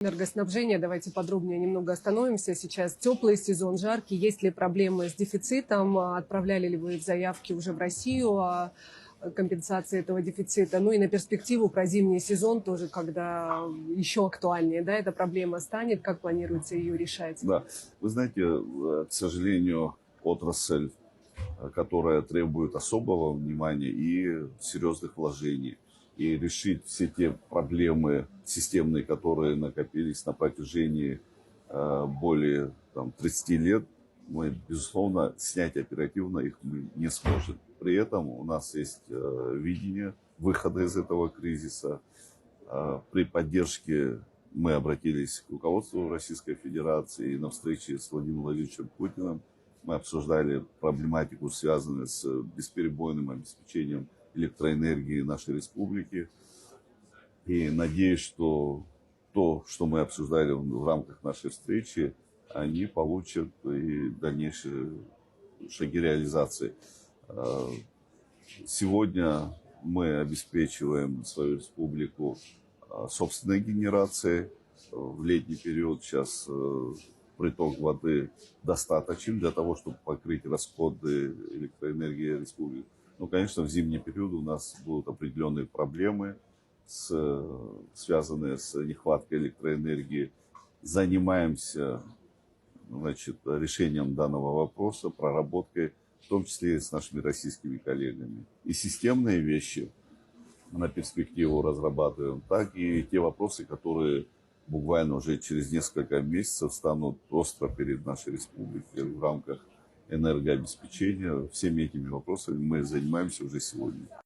Энергоснабжение, давайте подробнее немного остановимся. Сейчас теплый сезон, жаркий. Есть ли проблемы с дефицитом? Отправляли ли вы заявки уже в Россию о компенсации этого дефицита? Ну и на перспективу про зимний сезон тоже, когда еще актуальнее, да, эта проблема станет. Как планируется ее решать? Да, вы знаете, к сожалению, отрасль, которая требует особого внимания и серьезных вложений. И решить все те проблемы системные, которые накопились на протяжении более 30 лет, мы, безусловно, снять оперативно их мы не сможем. При этом у нас есть видение выхода из этого кризиса. При поддержке мы обратились к руководству Российской Федерации и на встрече с Владимиром Владимировичем Путиным мы обсуждали проблематику, связанную с бесперебойным обеспечением электроэнергии нашей республики. И надеюсь, что то, что мы обсуждали в рамках нашей встречи, они получат и дальнейшие шаги реализации. Сегодня мы обеспечиваем свою республику собственной генерацией. В летний период сейчас приток воды достаточен для того, чтобы покрыть расходы электроэнергии республики. Но, конечно, в зимний период у нас будут определенные проблемы, связанные с нехваткой электроэнергии. Занимаемся, решением данного вопроса, проработкой, в том числе и с нашими российскими коллегами. И системные вещи на перспективу разрабатываем, так и те вопросы, которые буквально уже через несколько месяцев станут остро перед нашей республикой в рамках энергообеспечения. Всеми этими вопросами мы занимаемся уже сегодня.